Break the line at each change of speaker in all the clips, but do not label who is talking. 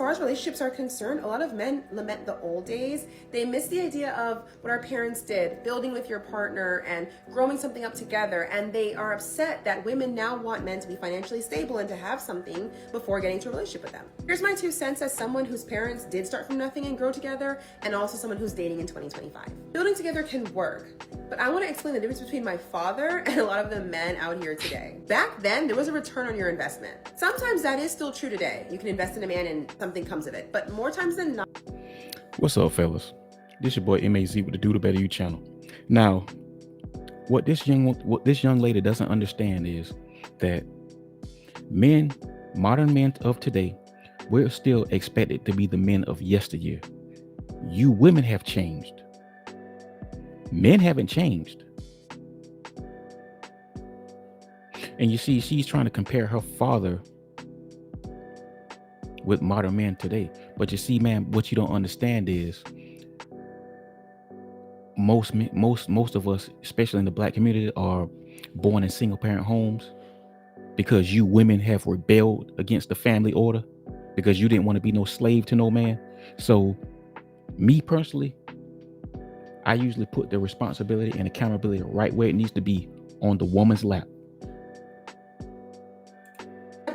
far as relationships are concerned, a lot of men lament the old days. They miss the idea of what our parents did, building with your partner and growing something up together. And they are upset that women now want men to be financially stable and to have something before getting into a relationship with them. Here's my 2 cents as someone whose parents did start from nothing and grow together, and also someone who's dating in 2025. Building together can work, but I want to explain the difference between my father and a lot of the men out here today. Back then, there was a return on your investment. Sometimes that is still true today. You can invest in a man and something comes of it, but more times than not.
What's up, fellas? This your boy Mazo with the Do the Better You channel. Now, what this young lady doesn't understand is that men, modern men of today, we're still expected to be the men of yesteryear. You women have changed. Men haven't changed. And you see, she's trying to compare her father with modern men today. But you see, man, what you don't understand is most of us, especially in the black community, are born in single parent homes because you women have rebelled against the family order because you didn't want to be no slave to no man. So me personally, I usually put the responsibility and accountability right where it needs to be, on the woman's lap.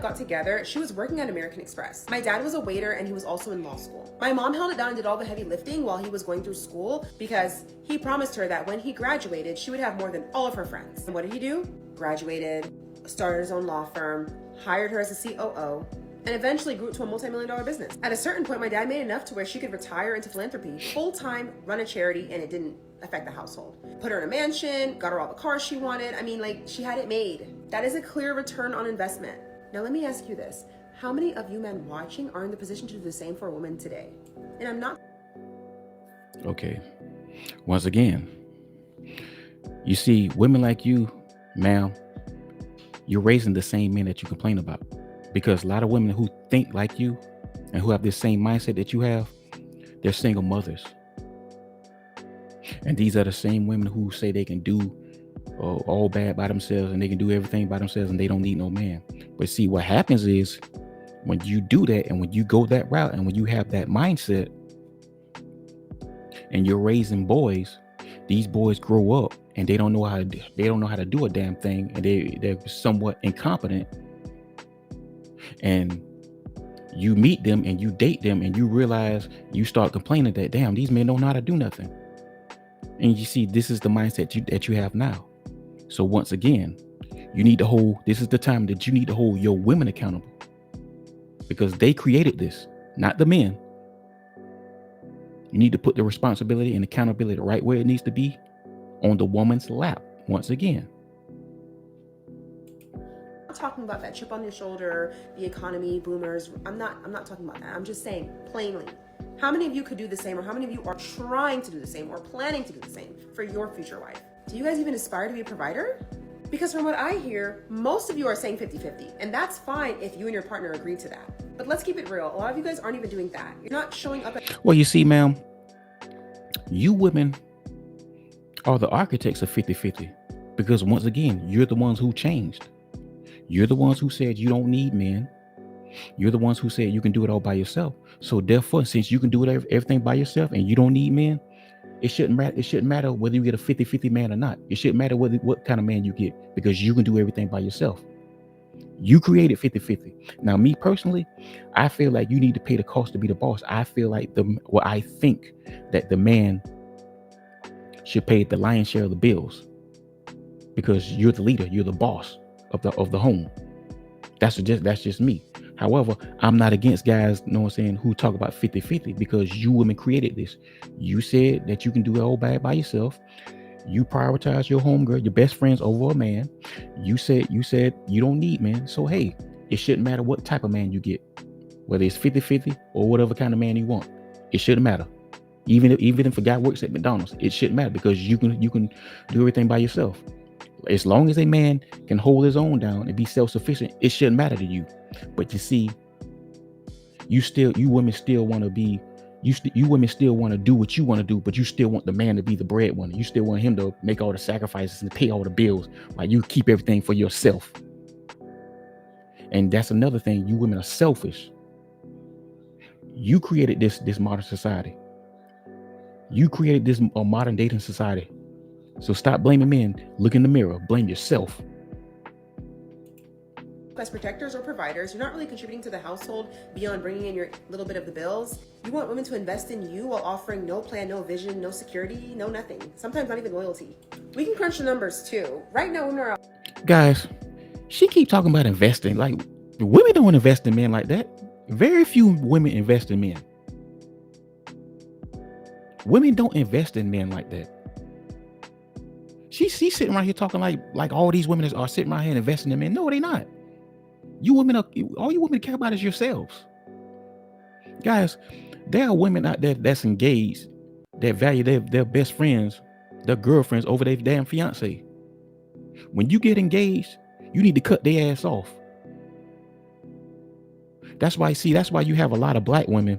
Got together, she was working at American Express. My dad was a waiter and he was also in law school. My mom held it down and did all the heavy lifting while he was going through school because he promised her that when he graduated, she would have more than all of her friends. And what did he do? Graduated, started his own law firm, hired her as a COO, and eventually grew to a multi-million-dollar business. At a certain point, my dad made enough to where she could retire into philanthropy, full-time, run a charity, and it didn't affect the household. Put her in a mansion, got her all the cars she wanted. I mean, like, she had it made. That is a clear return on investment. Now let me ask you this. How many of you men watching are in the position to do the same for a woman today? And I'm not...
Okay. Once again, you see, women like you, ma'am, you're raising the same men that you complain about. Because a lot of women who think like you and who have this same mindset that you have, they're single mothers. And these are the same women who say they can do all bad by themselves and they can do everything by themselves and they don't need no man. But see, what happens is when you do that and when you go that route and when you have that mindset and you're raising boys, these boys grow up and they don't know how to do a damn thing, and they're somewhat incompetent. And you meet them and you date them and you realize, you start complaining that, damn, these men don't know how to do nothing. And you see, this is the mindset that you have now. So once again, this is the time that you need to hold your women accountable, because they created this, not the men. You need to put the responsibility and accountability right where it needs to be, on the woman's lap, once again.
I'm not talking about that chip on your shoulder, the economy, boomers. I'm not talking about that. I'm just saying plainly, how many of you could do the same, or how many of you are trying to do the same or planning to do the same for your future wife? Do you guys even aspire to be a provider? Because from what I hear, most of you are saying 50-50, and that's fine if you and your partner agree to that. But let's keep it real. A lot of you guys aren't even doing that. You're not showing up at...
Well, you see, ma'am, you women are the architects of 50-50, because once again, you're the ones who changed. You're the ones who said you don't need men. You're the ones who said you can do it all by yourself. So therefore, since you can do everything by yourself and you don't need men, it shouldn't matter whether you get a 50-50 man or not. It shouldn't matter what kind of man you get, because you can do everything by yourself. You created 50-50. Now, me personally, I feel like you need to pay the cost to be the boss. I feel like I think that the man should pay the lion's share of the bills, because you're the leader, you're the boss of the home. That's just me. However, I'm not against guys, who talk about 50-50, because you women created this. You said that you can do it all by yourself. You prioritize your homegirl, your best friends over a man. You said you don't need men. So hey, it shouldn't matter what type of man you get, whether it's 50-50 or whatever kind of man you want. It shouldn't matter. Even if a guy works at McDonald's, it shouldn't matter, because you can do everything by yourself. As long as a man can hold his own down and be self-sufficient, it shouldn't matter to you. But you see, you women still want to do what you want to do, but you still want the man to be the breadwinner. You still want him to make all the sacrifices and pay all the bills, while you keep everything for yourself. And that's another thing. You women are selfish. You created this modern society. You created this modern dating society. So stop blaming men. Look in the mirror. Blame yourself.
As protectors or providers, you're not really contributing to the household beyond bringing in your little bit of the bills. You want women to invest in you while offering no plan, no vision, no security, no nothing. Sometimes not even loyalty. We can crunch the numbers too. Right now, women are out.
Guys, she keep talking about investing. Like, women don't invest in men like that. Very few women invest in men. Women don't invest in men like that. She's sitting right here talking like all these women are sitting right here investing in men. No, they not. You women all you women care about is yourselves. Guys, there are women out there that's engaged that value their best friends, their girlfriends over their damn fiance. When you get engaged, you need to cut their ass off. That's why you have a lot of black women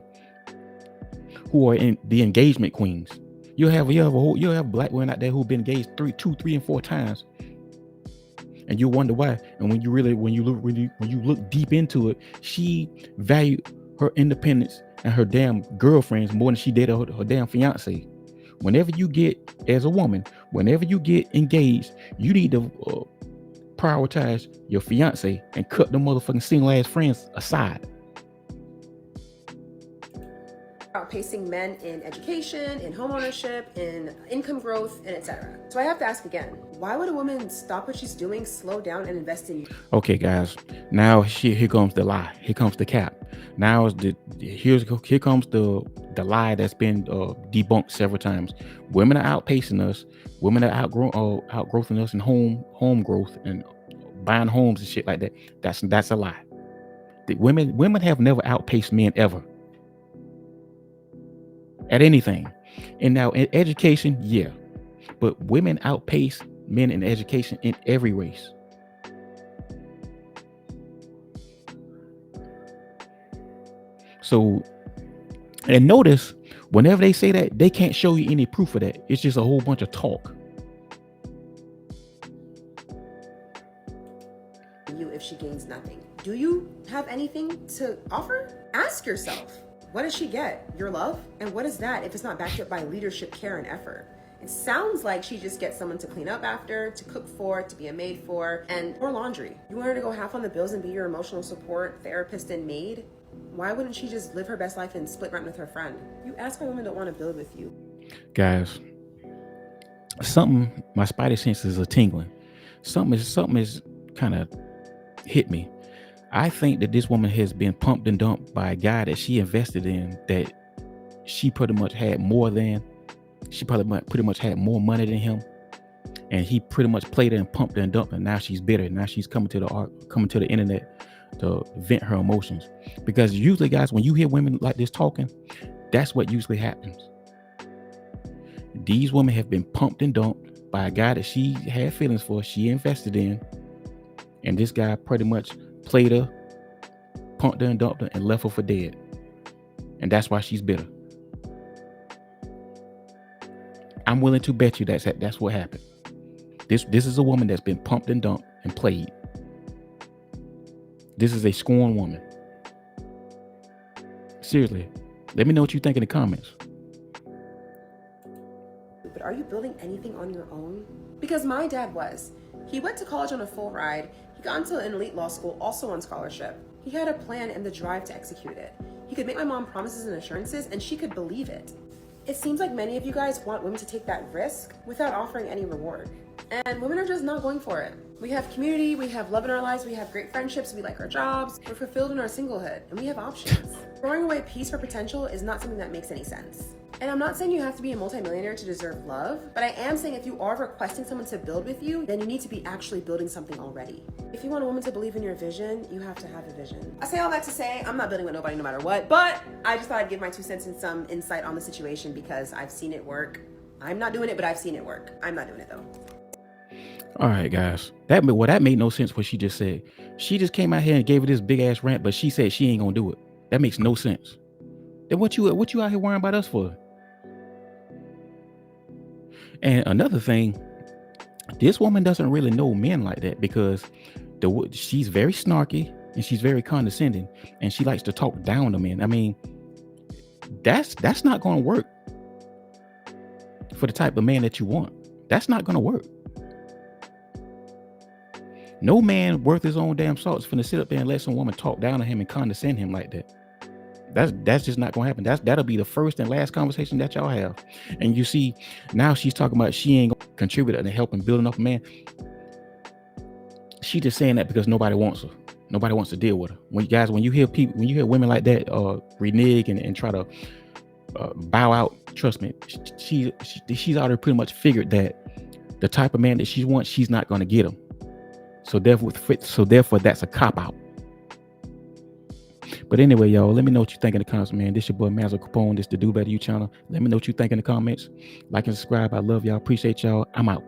who are in the engagement queens. You'll have black women out there who've been engaged 2, 3, and 4 times. And you wonder why. And when you look deep into it, she valued her independence and her damn girlfriends more than she did her damn fiance. Whenever you get, as a woman, whenever you get engaged, you need to prioritize your fiance and cut the motherfucking single ass friends aside.
Outpacing men in education, in homeownership, in income growth, and etc. So I have to ask again, why would a woman stop what she's doing, slow down, and invest in you?
Okay, guys. Now here comes the lie. Here comes the cap. Now here comes the lie that's been debunked several times. Women are outpacing us. Women are outgrowing us in home growth and buying homes and shit like that. That's a lie. The women have never outpaced men ever. At anything. And now in education, yeah. But women outpace men in education in every race. So, and notice, whenever they say that, they can't show you any proof of that. It's just a whole bunch of talk.
You, if she gains nothing. Do you have anything to offer? Ask yourself. What does she get? Your love? And what is that if it's not backed up by leadership, care, and effort? It sounds like she just gets someone to clean up after, to cook for, to be a maid for, and pour laundry. You want her to go half on the bills and be your emotional support, therapist, and maid? Why wouldn't she just live her best life and split rent with her friend? You ask why women don't want to build with you.
Guys, my spidey senses are tingling. Something is kind of hit me. I think that this woman has been pumped and dumped by a guy that she invested in, that she pretty much had more than. She pretty much had more money than him, and he pretty much played her and pumped her and dumped her. Now she's bitter. Now she's coming to the internet to vent her emotions. Because usually, guys, when you hear women like this talking, that's what usually happens. These women have been pumped and dumped by a guy that she had feelings for, she invested in, and this guy pretty much played her, pumped her and dumped her, and left her for dead. And that's why she's bitter. I'm willing to bet you that's what happened. This is a woman that's been pumped and dumped and played. This is a scorned woman. Seriously, let me know what you think in the comments.
But are you building anything on your own? Because my dad was. He went to college on a full ride. He got into an elite law school, also on scholarship. He had a plan and the drive to execute it. He could make my mom promises and assurances, and she could believe it. It seems like many of you guys want women to take that risk without offering any reward. And women are just not going for it. We have community, we have love in our lives, we have great friendships, we like our jobs, we're fulfilled in our singlehood, and we have options. Throwing away peace for potential is not something that makes any sense. And I'm not saying you have to be a multimillionaire to deserve love, but I am saying if you are requesting someone to build with you, then you need to be actually building something already. If you want a woman to believe in your vision, you have to have a vision. I say all that to say I'm not building with nobody no matter what, but I just thought I'd give my 2 cents and some insight on the situation because I've seen it work. I'm not doing it, but I've seen it work. I'm not doing it though.
All right, guys. That made no sense what she just said. She just came out here and gave her this big ass rant, but she said she ain't gonna do it. That makes no sense. Then what you out here worrying about us for? And another thing, this woman doesn't really know men like that because she's very snarky and she's very condescending and she likes to talk down to men. I mean, That's not going to work for the type of man that you want. That's not going to work. No man worth his own damn salt is finna sit up there and let some woman talk down on him and condescend him like that. That's just not gonna happen. That'll be the first and last conversation that y'all have. And you see, now she's talking about she ain't gonna contribute and help in building up a man. She just saying that because nobody wants her. Nobody wants to deal with her. When you hear women like that renege and try to bow out, trust me, she's already pretty much figured that the type of man that she wants, she's not gonna get him. So therefore, that's a cop out. But anyway, y'all, let me know what you think in the comments, man. This your boy Mazo Capone. This the Do Better You channel. Let me know what you think in the comments. Like and subscribe. I love y'all. Appreciate y'all. I'm out.